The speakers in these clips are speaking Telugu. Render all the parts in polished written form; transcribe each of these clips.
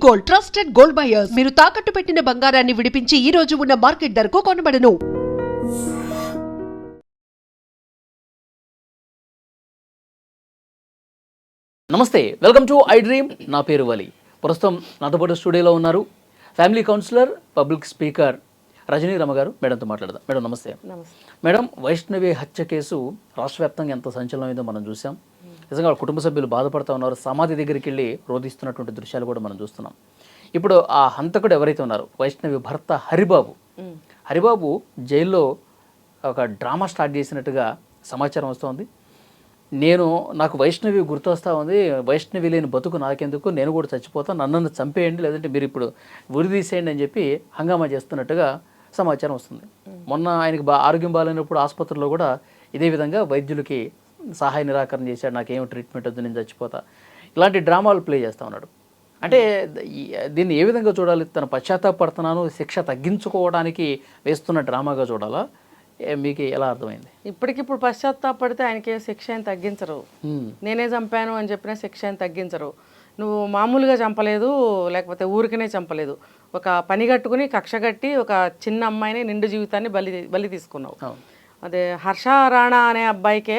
Gold, trusted gold buyers. మీరు తాకట్టు పెట్టిన బంగారాన్ని విడిపించి ఈ రోజు ఉన్న మార్కెట్ ధరకు కొనబడను. నమస్తే, వెల్కమ్ టు ఐ డ్రీమ్. నా పేరు వలి. ప్రస్తుతం నాతో పాటు స్టూడియోలో ఉన్నారు family counsellor, public speaker Rajani Rama garu. మేడంతో మాట్లాడదాం. మేడం నమస్తే. మేడం, వైష్ణవి హత్య కేసు రాష్ట్ర వ్యాప్తంగా ఎంత సంచలనమైందో మనం చూసాం. నిజంగా వాళ్ళ కుటుంబ సభ్యులు బాధపడుతూ ఉన్నారు. సమాధి దగ్గరికి వెళ్ళి రోధిస్తున్నటువంటి దృశ్యాలు కూడా మనం చూస్తున్నాం. ఇప్పుడు ఆ హంతకుడు ఎవరైతే ఉన్నారో వైష్ణవి భర్త హరిబాబు జైల్లో ఒక డ్రామా స్టార్ట్ చేసినట్టుగా సమాచారం వస్తుంది. నాకు వైష్ణవి గుర్తొస్తూ ఉంది, వైష్ణవి లేని బతుకు నాకెందుకు, నేను కూడా చచ్చిపోతాను, నన్ను చంపేయండి, లేదంటే మీరు ఇప్పుడు ఉరి తీసేయండి అని చెప్పి హంగామా చేస్తున్నట్టుగా సమాచారం వస్తుంది. మొన్న ఆయనకి ఆరోగ్యం బాగాలేనప్పుడు ఆసుపత్రిలో కూడా ఇదే విధంగా వైద్యులకి సహాయ నిరాకరణ చేశాడు, నాకేం ట్రీట్మెంట్ వద్దు, నేను చచ్చిపోతా, ఇలాంటి డ్రామాలు ప్లే చేస్తూ ఉన్నాడు. అంటే దీన్ని ఏ విధంగా చూడాలి? తన పశ్చాత్తాపడుతున్నాను, శిక్ష తగ్గించుకోవడానికి వేస్తున్న డ్రామాగా చూడాలా? మీకు ఎలా అర్థమైంది? ఇప్పటికిప్పుడు పశ్చాత్తాపడితే ఆయనకి శిక్ష ఏం తగ్గించరు. నేనే చంపాను అని చెప్పిన శిక్ష ఏం తగ్గించరు. నువ్వు మామూలుగా చంపలేదు, లేకపోతే ఊరికనే చంపలేదు, ఒక పని కట్టుకుని కక్ష కట్టి ఒక చిన్న అమ్మాయిని నిండు జీవితాన్ని బలి తీసుకున్నావు. అదే హర్ష రాణా అనే అబ్బాయికే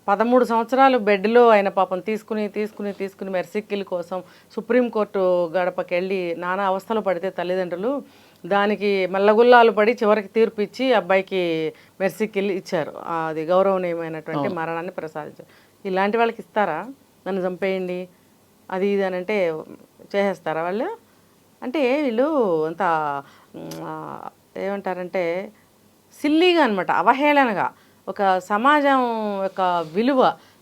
13 సంవత్సరాలు బెడ్లో ఆయన పాపం తీసుకుని మెర్సిక్కిల్ కోసం సుప్రీంకోర్టు గడపకి వెళ్ళి నానా అవస్థలు పడితే తల్లిదండ్రులు దానికి మల్లగుల్లాలు పడి చివరికి తీర్పు ఇచ్చి అబ్బాయికి మెర్సిక్కిల్ ఇచ్చారు. అది గౌరవనీయమైనటువంటి మరణాన్ని ప్రసాదించారు. ఇలాంటి వాళ్ళకి ఇస్తారా? నన్ను చంపేయండి అది ఇది అని అంటే చేసేస్తారా వాళ్ళు? అంటే వీళ్ళు అంత ఏమంటారంటే సిల్లీగా అనమాట, అవహేళనగా ఒక సమాజం యొక్క విలువ,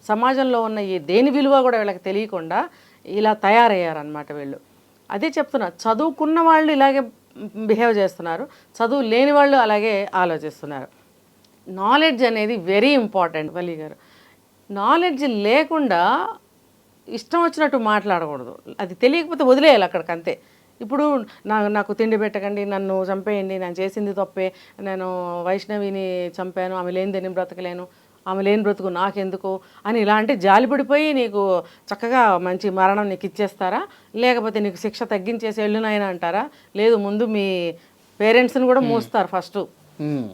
సమాజంలో ఉన్న ఈ దేని విలువ కూడా వీళ్ళకి తెలియకుండా ఇలా తయారయ్యారనమాట వీళ్ళు. అదే చెప్తున్నా, చదువుకున్న వాళ్ళు ఇలాగే బిహేవ్ చేస్తున్నారు, చదువు లేని వాళ్ళు అలాగే ఆలోచిస్తున్నారు. నాలెడ్జ్ అనేది వెరీ ఇంపార్టెంట్. వలి గారు, నాలెడ్జ్ లేకుండా ఇష్టం వచ్చినట్టు మాట్లాడకూడదు. అది తెలియకపోతే వదిలేయాలి అక్కడికి, అంతే. ఇప్పుడు నాకు తిండి పెట్టకండి, నన్ను చంపేయండి, నేను చేసింది తప్పే, నేను వైష్ణవిని చంపాను, ఆమె లేనిదే నేను బ్రతకలేను, ఆమె లేని బ్రతుకు నాకెందుకు అని ఇలా అంటే జాలిపడిపోయి నీకు చక్కగా మంచి మరణం నీకు ఇచ్చేస్తారా? లేకపోతే నీకు శిక్ష తగ్గించేసి వెళ్ళునైనా అంటారా? లేదు, ముందు మీ పేరెంట్స్ని కూడా మూస్తారు ఫస్ట్.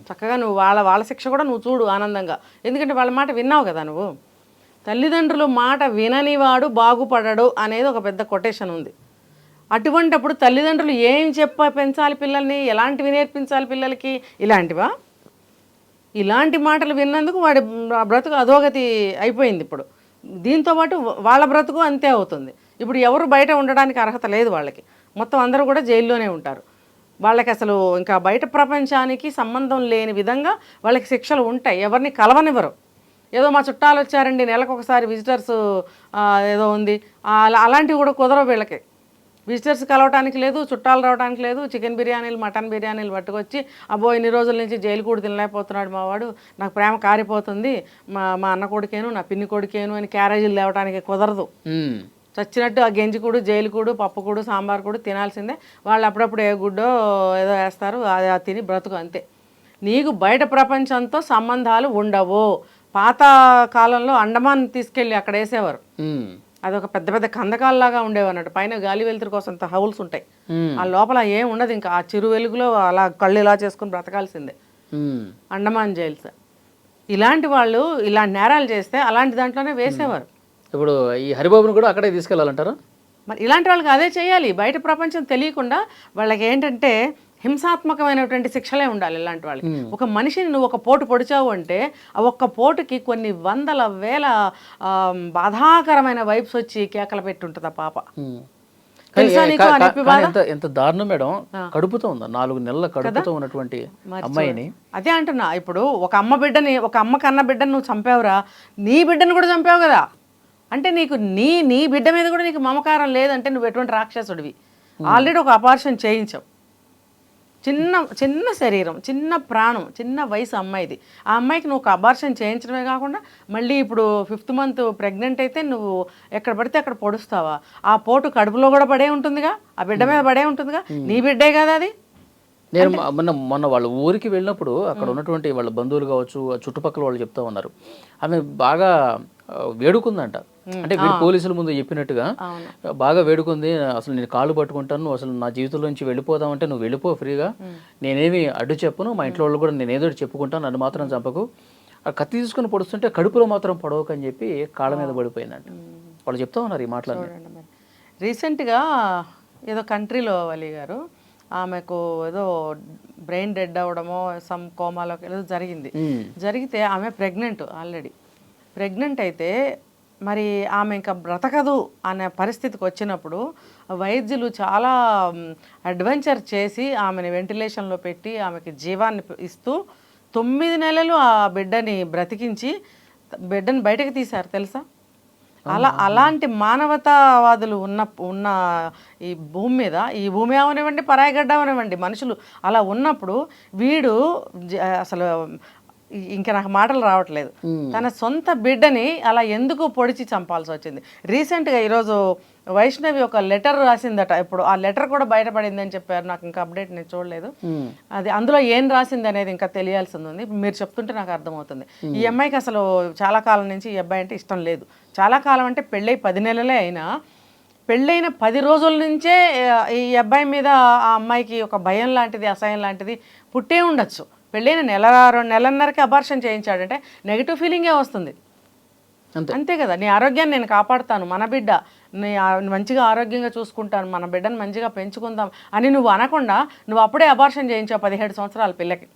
చక్కగా నువ్వు వాళ్ళ శిక్ష కూడా నువ్వు చూడు ఆనందంగా, ఎందుకంటే వాళ్ళ మాట విన్నావు కదా నువ్వు. తల్లిదండ్రులు మాట విననివాడు బాగుపడడు అనేది ఒక పెద్ద కొటేషన్ ఉంది. అటువంటప్పుడు తల్లిదండ్రులు ఏం పెంచాలి పిల్లల్ని, ఎలాంటివి నేర్పించాలి పిల్లలకి? ఇలాంటివా? ఇలాంటి మాటలు విన్నందుకు వాడి బ్రతుకు అధోగతి అయిపోయింది. ఇప్పుడు దీంతోపాటు వాళ్ళ బ్రతుకు అంతే అవుతుంది. ఇప్పుడు ఎవరు బయట ఉండడానికి అర్హత లేదు వాళ్ళకి, మొత్తం అందరూ కూడా జైల్లోనే ఉంటారు. వాళ్ళకి అసలు ఇంకా బయట ప్రపంచానికి సంబంధం లేని విధంగా వాళ్ళకి శిక్షలు ఉంటాయి. ఎవరిని కలవనివ్వరు. ఏదో మా చుట్టాలు వచ్చారండి, నెలకు ఒకసారి విజిటర్స్ ఏదో ఉంది, అలాంటివి కూడా కుదరవు వీళ్ళకి. విజిటర్స్ కలవటానికి లేదు, చుట్టాలు రావడానికి లేదు, చికెన్ బిర్యానీలు మటన్ బిర్యానీలు పట్టుకొచ్చి అబ్బో ఇన్ని రోజుల నుంచి జైలు కూడా తినలేకపోతున్నాడు మావాడు, నాకు ప్రేమ కారిపోతుంది, మా అన్న కొడుకేను నా పిన్ని కొడుకేను అని క్యారేజీలు లేవడానికి కుదరదు. చచ్చినట్టు ఆ గెంజికూడు, జైలుకూడు, పప్పుకూడు, సాంబార్ కూడా తినాల్సిందే. వాళ్ళు అప్పుడప్పుడు ఏ గుడ్డో ఏదో వేస్తారు, అది తిని బ్రతుకు, అంతే. నీకు బయట ప్రపంచంతో సంబంధాలు ఉండవు. పాత కాలంలో అండమాన్ తీసుకెళ్ళి అక్కడ వేసేవారు, అదొక పెద్ద పెద్ద కందకాల్లాగా ఉండేవి అన్నట్టు. పైన గాలి వెలుతురు కోసం హౌల్స్ ఉంటాయి, ఆ లోపల ఏం ఉండదు, ఇంకా ఆ చిరు వెలుగులో అలా కళ్ళు ఇలా చేసుకుని బ్రతకాల్సిందే. అండమాన్ జైల్స్. ఇలాంటి వాళ్ళు ఇలాంటి నేరాలు చేస్తే అలాంటి దాంట్లోనే వేసేవారు. ఇప్పుడు ఈ హరిబాబుని కూడా అక్కడే తీసుకెళ్ళాలంటారా? మరి ఇలాంటి వాళ్ళకి అదే చేయాలి. బయట ప్రపంచం తెలియకుండా వాళ్ళకి ఏంటంటే హింసాత్మకమైనటువంటి శిక్షలే ఉండాలి ఇలాంటి వాళ్ళకి. ఒక మనిషిని నువ్వు ఒక పోటు పొడిచావు అంటే ఆ ఒక్క పోటుకి కొన్ని వందల వేల బాధాకరమైన వైబ్స్ వచ్చి కేకలు పెట్టుంటుంది ఆ పాప. ఎంత దారుణం మేడం, కడుపుతో ఉందా, 4 నెలల కడుపుతో ఉన్నటువంటి అమ్మాయిని. అదే అంటున్నా, ఇప్పుడు ఒక అమ్మ కన్న బిడ్డని నువ్వు చంపావురా, నీ బిడ్డను కూడా చంపావు కదా. అంటే నీకు నీ బిడ్డ మీద కూడా నీకు మమకారం లేదంటే నువ్వు ఎటువంటి రాక్షసుడివి. ఆల్రెడీ ఒక అపార్షన్ చేయించావు. చిన్న శరీరం, చిన్న ప్రాణం, చిన్న వయసు అమ్మాయిది. ఆ అమ్మాయికి నువ్వు ఒక అబార్షన్ చేయించడమే కాకుండా మళ్ళీ ఇప్పుడు 5th మంత్ ప్రెగ్నెంట్ అయితే నువ్వు ఎక్కడ పడితే అక్కడ పొడుస్తావా? ఆ పోటు కడుపులో కూడా పడే ఉంటుందిగా, ఆ బిడ్డ మీద పడే ఉంటుందిగా, నీ బిడ్డే కదా అది. నేను మొన్న వాళ్ళ ఊరికి వెళ్ళినప్పుడు అక్కడ ఉన్నటువంటి వాళ్ళ బంధువులు కావచ్చు, చుట్టుపక్కల వాళ్ళు చెప్తా ఉన్నారు, ఆమె బాగా వేడుకుందంట. అంటే వీడు పోలీసుల ముందు చెప్పినట్టుగా అవును. బాగా వేడుకుంది, అసలు నేను కాళ్ళు పట్టుకుంటాను, నువ్వు అసలు నా జీవితంలో నుంచి వెళ్ళిపోదామంటే నువ్వు వెళ్ళిపో ఫ్రీగా, నేనేమి అడ్డు చెప్పను, మా ఇంట్లో వాళ్ళు కూడా నేను ఏదో ఒకటి చెప్పుకుంటాను, నన్ను మాత్రం చంపకు. ఆ కత్తి తీసుకుని పొడుస్తుంటే కడుపులో మాత్రం పడవకు అని చెప్పి కాళ్ళ మీద పడిపోయిందంట. వాళ్ళు చెప్తా ఉన్నారు ఈ మాటలన్నీ. చూడండి మరి. రీసెంట్గా ఏదో కంట్రీలో వలి గారు ఆమెకు ఏదో బ్రెయిన్ డెడ్ అవ్వడమో సమ్ కోమాలోకి ఏదో జరిగింది. జరిగితే ఆమె ప్రెగ్నెంట్, ఆల్రెడీ ప్రెగ్నెంట్ అయితే మరి ఆమె ఇంకా బ్రతకదు అనే పరిస్థితికి వచ్చినప్పుడు వైద్యులు చాలా అడ్వెంచర్ చేసి ఆమెను వెంటిలేషన్లో పెట్టి ఆమెకి జీవాన్ని ఇస్తూ 9 నెలలు ఆ బిడ్డని బ్రతికించి బిడ్డని బయటకు తీశారు తెలుసా. అలాంటి మానవతావాదులు ఉన్న ఈ భూమి మీద, ఈ భూమి అవనివ్వండి పరాయి గడ్డ అవనివ్వండి, మనుషులు అలా ఉన్నప్పుడు వీడు అసలు ఇంకా నాకు మాటలు రావట్లేదు. తన సొంత బిడ్డని అలా ఎందుకు పొడిచి చంపాల్సి వచ్చింది. రీసెంట్గా ఈరోజు వైష్ణవి ఒక లెటర్ రాసిందట. ఇప్పుడు ఆ లెటర్ కూడా బయటపడింది అని చెప్పారు. నాకు ఇంకా అప్డేట్ నేను చూడలేదు. అది అందులో ఏం రాసింది అనేది ఇంకా తెలియాల్సింది ఉంది. మీరు చెప్తుంటే నాకు అర్థమవుతుంది. ఈ అమ్మాయికి అసలు చాలా కాలం నుంచి ఈ అబ్బాయి అంటే ఇష్టం లేదు. చాలా కాలం అంటే పెళ్ళై 10 నెలలే అయినా పెళ్ళైన 10 రోజుల నుంచే ఈ అబ్బాయి మీద ఆ అమ్మాయికి ఒక భయం లాంటిది, అసహ్యం లాంటిది పుట్టే ఉండొచ్చు. పెళ్ళైన నెలన్నరకి అబార్షన్ చేయించాడంటే నెగిటివ్ ఫీలింగే వస్తుంది. అంతే కదా. నీ ఆరోగ్యాన్ని నేను కాపాడుతాను, మన బిడ్డ మంచిగా ఆరోగ్యంగా చూసుకుంటాను, మన బిడ్డను మంచిగా పెంచుకుందాం అని నువ్వు అనకుండా నువ్వు అప్పుడే అబార్షన్ చేయించావు 17 సంవత్సరాల పిల్లకి.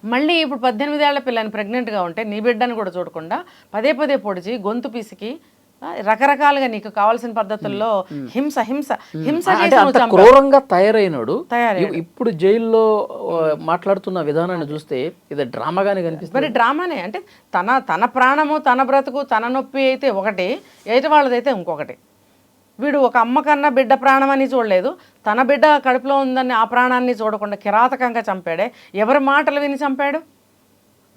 మళ్ళీ ఇప్పుడు 18 ఏళ్ల పిల్లని ప్రెగ్నెంట్గా ఉంటే నీ బిడ్డను కూడా చూడకుండా పదే పదే పొడిచి గొంతు పిసికి రకరకాలుగా నీకు కావాల్సిన పద్ధతుల్లో హింస హింస హింస క్రూరంగా తయారైనాడు. ఇప్పుడు జైల్లో మాట్లాడుతున్న విధానాన్ని చూస్తే ఇది డ్రామాగానే కనిపిస్తుంది. మరి డ్రామానే అంటే తన ప్రాణము, తన బ్రతుకు, తన నొప్పి అయితే ఒకటి, ఎదుటి వాళ్ళదైతే ఇంకొకటి. వీడు ఒక అమ్మ కన్నా బిడ్డ ప్రాణం అని చూడలేదు, తన బిడ్డ కడుపులో ఉందని ఆ ప్రాణాన్ని చూడకుండా కిరాతకంగా చంపాడే. ఎవరి మాటలు విని చంపాడు?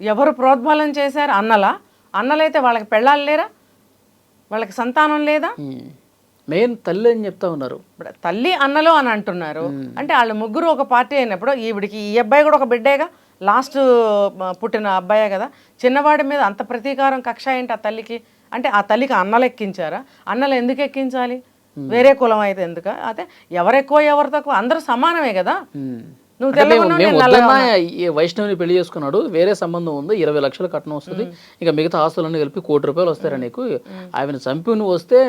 ఎవరు ప్రోద్బలం చేశారు? అన్నలైతే వాళ్ళకి పెళ్ళాలి లేరా? వాళ్ళకి సంతానం లేదా? మెయిన్ తల్లి అని చెప్తా ఉన్నారు. తల్లి అన్నలు అని అంటున్నారు. అంటే వాళ్ళు ముగ్గురు ఒక పార్టీ అయినప్పుడు ఈవిడికి ఈ అబ్బాయి కూడా ఒక బిడ్డేగా, లాస్ట్ పుట్టిన అబ్బాయే కదా. చిన్నవాడి మీద అంత ప్రతీకారం, కక్ష ఏంటి ఆ తల్లికి? అంటే ఆ తల్లికి అన్నలు ఎక్కించారా? అన్నలు ఎందుకు ఎక్కించాలి? వేరే కులం అయితే ఎందుకు? అయితే ఎవరు ఎక్కువ ఎవరు తక్కువ, అందరూ సమానమే కదా. వైష్ణవిని పెళ్లి చేసుకున్నాడు, వేరే సంబంధం ఉంది, 20 లక్షలు కట్నం వస్తుంది, ఇంకా మిగతా ఆస్తులన్నీ కలిపి 1 కోటి రూపాయలు వస్తారా నీకు, ఆమెను చంపి నువ్వు వస్తే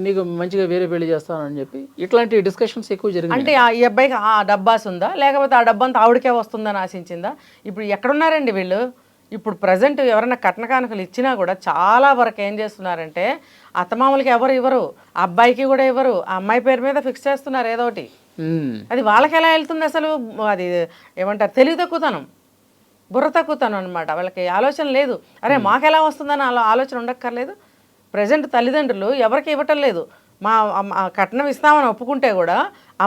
నీకు మంచిగా వేరే పెళ్లి చేస్తానని చెప్పి ఇట్లాంటి డిస్కషన్స్ ఎక్కువ జరిగింది. అంటే ఈ అబ్బాయికి ఆ డబ్బాస్ ఉందా, లేకపోతే ఆ డబ్బంతా ఆవిడకే వస్తుందని ఆశించిందా? ఇప్పుడు ఎక్కడున్నారండి వీళ్ళు? ఇప్పుడు ప్రజెంట్ ఎవరైనా కట్న కానుకలు ఇచ్చినా కూడా చాలా వరకు ఏం చేస్తున్నారంటే అత్తమామలకి ఎవరు ఇవ్వరు, అబ్బాయికి కూడా ఇవ్వరు, ఆ అమ్మాయి పేరు మీద ఫిక్స్ చేస్తున్నారు ఏదో ఒకటి. అది వాళ్ళకి ఎలా వెళ్తుంది అసలు? అది ఏమంటారు, తెలివి తక్కువతనం, బుర్ర తక్కువతనం అనమాట. వాళ్ళకి ఆలోచన లేదు. అరే మాకెలా వస్తుందని ఆలోచన ఉండక్కర్లేదు. ప్రజెంట్ తల్లిదండ్రులు ఎవరికి ఇవ్వటం లేదు. మా కట్నం ఇస్తామని ఒప్పుకుంటే కూడా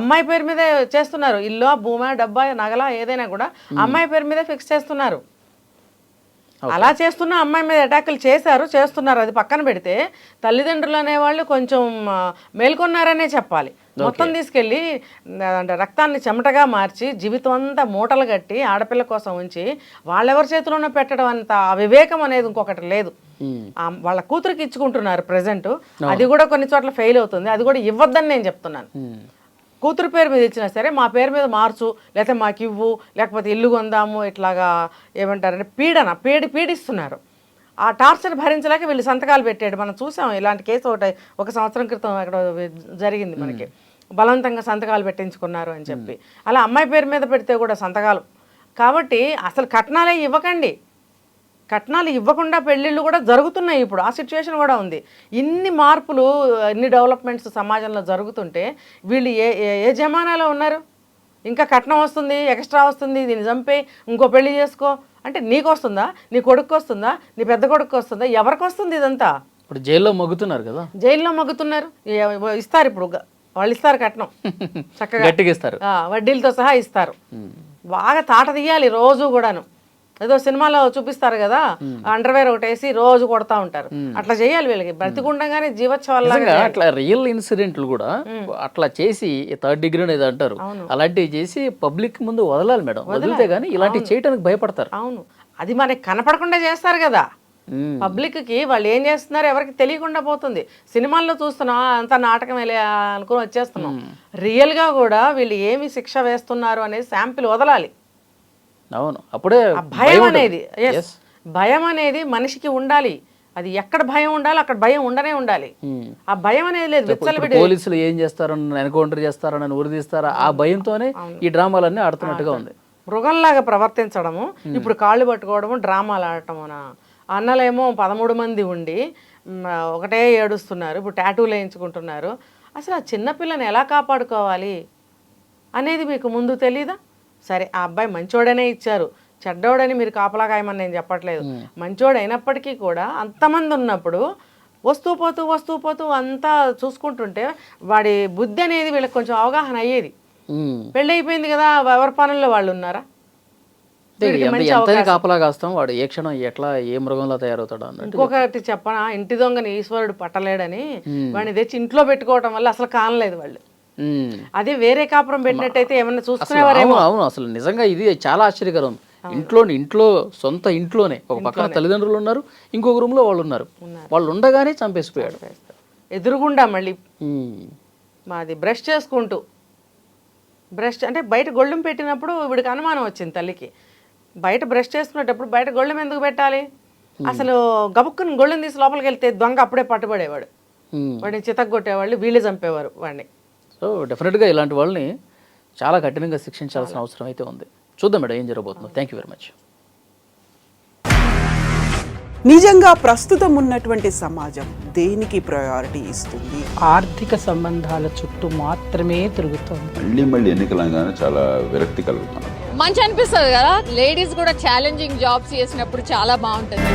అమ్మాయి పేరు మీదే చేస్తున్నారు. ఇల్లు, భూమా, డబ్బా, నగల ఏదైనా కూడా అమ్మాయి పేరు మీదే ఫిక్స్ చేస్తున్నారు. అలా చేస్తున్న అమ్మాయి మీద అటాకులు చేస్తున్నారు. అది పక్కన పెడితే తల్లిదండ్రులు అనేవాళ్ళు కొంచెం మేల్కొన్నారనే చెప్పాలి. మొత్తం తీసుకెళ్ళి అంటే రక్తాన్ని చెమటగా మార్చి జీవితం అంతా మూటలు కట్టి ఆడపిల్ల కోసం ఉంచి వాళ్ళెవరి చేతిలోనో పెట్టడం అంత వివేకం అనేది ఇంకొకటి లేదు. వాళ్ళ కూతురికి ఇచ్చుకుంటున్నారు ప్రజెంట్. అది కూడా కొన్ని చోట్ల ఫెయిల్ అవుతుంది. అది కూడా ఇవ్వద్దని నేను చెప్తున్నాను. కూతురు పేరు మీద ఇచ్చినా సరే మా పేరు మీద మార్చు, లేకపోతే మాకు ఇవ్వు, లేకపోతే ఇల్లు కొందాము, ఇట్లాగా ఏమంటారంటే పీడిస్తున్నారు. ఆ టార్చర్ భరించలేక వీళ్ళు సంతకాలు పెట్టాడు. మనం చూసాం ఇలాంటి కేసు ఒక సంవత్సరం క్రితం అక్కడ జరిగింది మనకి. బలవంతంగా సంతకాలు పెట్టించుకున్నారు అని చెప్పి. అలా అమ్మాయి పేరు మీద పెడితే కూడా సంతకాలు. కాబట్టి అసలు కట్నాలే ఇవ్వకండి. కట్నాలు ఇవ్వకుండా పెళ్ళిళ్ళు కూడా జరుగుతున్నాయి. ఇప్పుడు ఆ సిచ్యువేషన్ కూడా ఉంది. ఇన్ని మార్పులు, ఇన్ని డెవలప్మెంట్స్ సమాజంలో జరుగుతుంటే వీళ్ళు ఏ జమానాలో ఉన్నారు? ఇంకా కట్నం వస్తుంది, ఎక్స్ట్రా వస్తుంది, దీన్ని చంపే ఇంకో పెళ్లి చేసుకో అంటే నీకు వస్తుందా, నీ కొడుకు వస్తుందా, నీ పెద్ద కొడుకు వస్తుందా, ఎవరికి వస్తుంది ఇదంతా? ఇప్పుడు జైల్లో మగ్గుతున్నారు కదా. జైల్లో మగ్గుతున్నారు. ఇస్తారు ఇప్పుడు వాళ్ళు, ఇస్తారు కట్నం చక్కగా గట్టిగా ఇస్తారు, వడ్డీలతో సహా ఇస్తారు. బాగా తాట తీయాలి రోజు కూడాను. ఏదో సినిమాలో చూపిస్తారు కదా, అండర్వేర్ ఒకటి వేసి రోజు కొడతా ఉంటారు. అట్లా చేయాలి వీళ్ళకి. బ్రతికుండగానే జీవోత్సవాలు. అట్లా రియల్ ఇన్సిడెంట్లు కూడా అట్లా చేసి 3rd డిగ్రీ అనేది అంటారు, అలాంటివి చేసి పబ్లిక్ ముందు వదలాలి మేడం. వదిలితే గానీ ఇలాంటివి చేయడానికి భయపడతారు. అవును, అది మనకి కనపడకుండా చేస్తారు కదా. పబ్లిక్కి వాళ్ళు ఏం చేస్తున్నారు ఎవరికి తెలియకుండా పోతుంది. సినిమాల్లో చూస్తున్నాం అంత నాటకం అనుకుని వచ్చేస్తున్నాం. రియల్గా కూడా వీళ్ళు ఏమి శిక్ష వేస్తున్నారు అనేది శాంపిల్ వదలాలి. అవును, అప్పుడే భయం అనేది భయం అనేది మనిషికి ఉండాలి. అది ఎక్కడ భయం ఉండాలి అక్కడ భయం ఉండనే ఉండాలి. ఆ భయం అనేది లేదు. విచ్చలవిడి పోలీసులు ఏం చేస్తారని, ఎన్కౌంటర్ చేస్తారని, ఉరిదీస్తారా, ఆ భయంతోనే ఈ డ్రామాలన్నీ ఆడుతున్నట్టుగా ఉంది. మృగంలాగా ప్రవర్తించడము, ఇప్పుడు కాళ్ళు పట్టుకోవడము, డ్రామాలు ఆడటమునా. అన్నలేమో 13 మంది ఉండి ఒకటే ఏడుస్తున్నారు, ఇప్పుడు టాటూలు వేయించుకుంటున్నారు. అసలు ఆ చిన్నపిల్లని ఎలా కాపాడుకోవాలి అనేది మీకు ముందు తెలీదా? సరే, ఆ అబ్బాయి మంచోడనే ఇచ్చారు, చెడ్డోడని మీరు కాపలా కాయమని నేను చెప్పట్లేదు. మంచోడు అయినప్పటికీ కూడా అంతమంది ఉన్నప్పుడు వస్తూ పోతూ అంతా చూసుకుంటుంటే వాడి బుద్ధి అనేది వీళ్ళకి కొంచెం అవగాహన అయ్యేది. పెళ్ళి అయిపోయింది కదా, ఎవరి పనుల్లో వాళ్ళు ఉన్నారా? కాపలా కాస్తాం, వాడు ఏ క్షణం ఎట్లా ఏ మృగంలో తయారవుతాడు అన్నట్టు. ఇంకొకటి చెప్పనా, ఇంటి దొంగని ఈశ్వరుడు పట్టలేడని వాడిని తెచ్చి ఇంట్లో పెట్టుకోవటం వల్ల అసలు కానలేదు వాళ్ళు. అదే వేరే కాపురం పెట్టినట్టయితే ఏమన్నా చూసుకునేవారేమో. అవును, అసలు నిజంగా ఇది చాలా ఆశ్చర్యకరం. ఇంట్లో సొంత ఇంట్లోనే ఒక పక్కన తల్లిదండ్రులు ఉన్నారు, ఇంకొక రూమ్ లో వాళ్ళు ఉన్నారు, వాళ్ళు ఉండగానే చంపేసిపోయాడు. ఎదురుగుండా మళ్ళీ మాది బ్రష్ చేసుకుంటూ, బ్రష్ అంటే బయట గొళ్ళెం పెట్టినప్పుడు వీడికి అనుమానం వచ్చింది తల్లికి. బయట బ్రష్ చేసుకునేటప్పుడు బయట గొళ్ళెం ఎందుకు పెట్టాలి? అసలు గబుక్కుని గొళ్ళెం తీసి లోపలికి వెళ్తే దొంగ అప్పుడే పట్టుబడేవాడు, వాడిని చితగ్గొట్టేవాళ్ళు, వీళ్ళు చంపేవారు వాడిని. సో డెఫినెట్గా ఇలాంటి వాళ్ళని చాలా కఠినంగా శిక్షించాల్సిన అవసరం అయితే ఉంది. చూద్దాం మేడం ఏం జరగబోతుందో. Thank you very much. నిజంగా ప్రస్తుతం ఉన్నటువంటి సమాజం దేనికి ప్రయారిటీ ఇస్తుంది? ఆర్థిక సంబంధాల చుట్టూ మాత్రమే తిరుగుతుంది. మళ్ళీ ఎన్నికలంగానే చాలా విరక్తి కలుగుతున్నాం. మంచి అనిపిస్తుంది కదా, లేడీస్ కూడా ఛాలెంజింగ్ జాబ్స్ చేసినప్పుడు చాలా బాగుంటుంది.